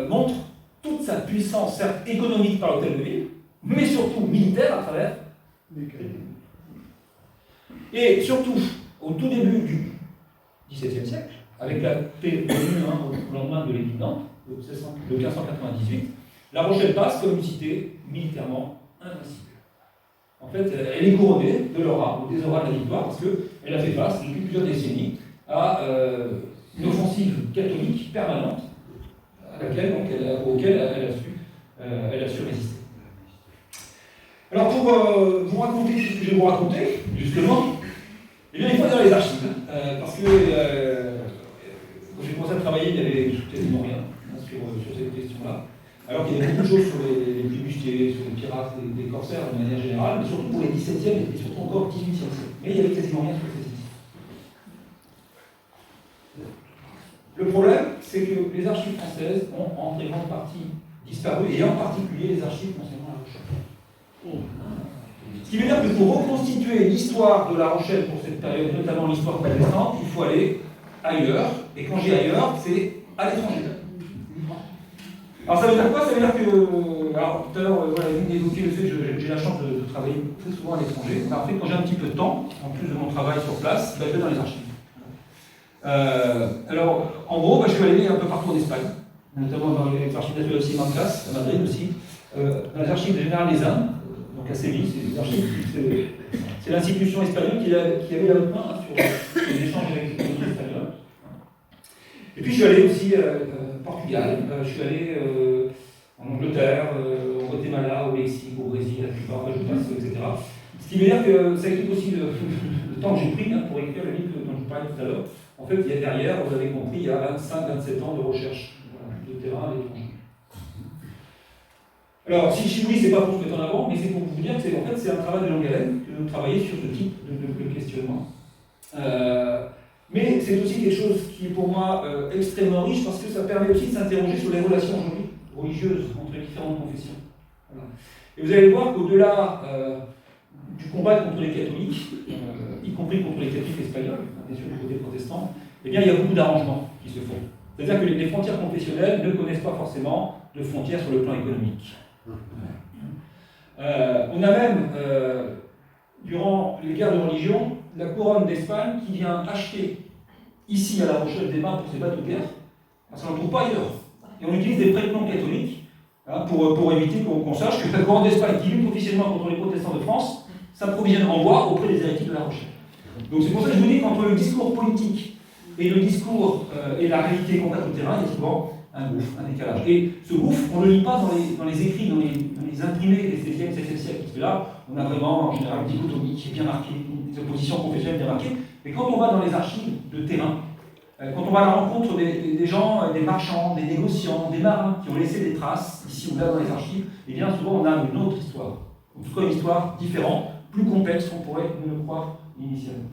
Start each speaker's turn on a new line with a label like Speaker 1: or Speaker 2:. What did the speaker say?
Speaker 1: montre toute sa puissance, certes économique par l'hôtel de ville, mais surtout militaire à travers les crédits. Et surtout, au tout début du XVIIe siècle, avec la paix connue au lendemain de l'édit de Nantes, de 1598, La Rochelle passe comme une cité militairement invincible. En fait, elle est couronnée de l'aura, des auras de la victoire, parce qu'elle a fait face, depuis plusieurs décennies, à une offensive catholique permanente, auquel elle a su résister. Alors, pour vous raconter ce que je vais vous raconter, justement, eh bien, il faut aller dans les archives, parce que quand j'ai commencé à travailler, il n'y avait quasiment rien sur cette question-là. Alors qu'il y avait beaucoup de choses sur les flibustiers, sur les pirates, les corsaires de manière générale, mais surtout pour les 17e et surtout encore 18e siècle. Mais il n'y avait quasiment rien sur ces sites. Le problème, c'est que les archives françaises ont en très grande partie disparu, et en particulier les archives concernant La Rochelle. Ce qui veut dire que pour reconstituer l'histoire de La Rochelle pour cette période, notamment l'histoire protestante, il faut aller ailleurs, et quand j'ai ailleurs, c'est à l'étranger. Alors ça veut dire quoi? Ça veut dire que, alors tout à l'heure, voilà, vous évoquiez le fait que j'ai la chance de travailler très souvent à l'étranger. En fait, quand j'ai un petit peu de temps, en plus de mon travail sur place, je vais dans les archives. Alors, en gros, je suis allé un peu partout en Espagne, notamment dans les archives nationales de Simancas, à Madrid aussi, dans les archives générales des Indes, donc à Séville, c'est l'institution espagnole qui avait la haute main sur les échanges avec les autres espagnols. Et puis je suis allé aussi au Portugal, je suis allé en Angleterre, au Guatemala, au Mexique, au Brésil, à Cuba, je passe, etc. Ce qui veut dire que ça explique aussi le temps que j'ai pris pour écrire le livre dont je vous parlais tout à l'heure. En fait, il y a derrière, vous avez compris, il y a 25-27 ans de recherche de terrain à l'étranger. Alors, si oui, c'est pas pour se mettre en avant, mais c'est pour vous dire que c'est un travail de longue haleine que de travailler sur ce type de questionnement. Mais c'est aussi quelque chose qui est pour moi extrêmement riche parce que ça permet aussi de s'interroger sur les relations aujourd'hui religieuses entre les différentes confessions. Voilà. Et vous allez voir qu'au-delà du combat contre les catholiques, y compris contre les catholiques espagnols, bien sûr du côté protestant, eh bien il y a beaucoup d'arrangements qui se font. C'est-à-dire que les frontières confessionnelles ne connaissent pas forcément de frontières sur le plan économique. On a même, durant les guerres de religion, la couronne d'Espagne qui vient acheter ici à La Rochelle des mains pour ses bateaux de guerre, parce qu'on ne trouve pas ailleurs. Et on utilise des prête-noms catholiques pour éviter qu'on sache que la couronne d'Espagne, qui lutte officiellement contre les protestants de France, s'approvisionne en bois auprès des héritiers de La Rochelle. Donc c'est pour ça que je vous dis qu'entre le discours politique et le discours et la réalité concrète au terrain, il y a souvent un gouffre, un décalage. Et ce gouffre, on ne le lit pas dans les écrits, dans les imprimés des 16e, 17e siècle, parce que là, on a vraiment en général une dichotomie qui est bien marquée, des oppositions confessionnelles bien marquées. Mais quand on va dans les archives de terrain, quand on va à la rencontre des gens, des marchands, des négociants, des marins qui ont laissé des traces, ici ou là dans les archives, et bien souvent on a une autre histoire. En tout cas une histoire différente, plus complexe qu'on pourrait ne le croire initialement.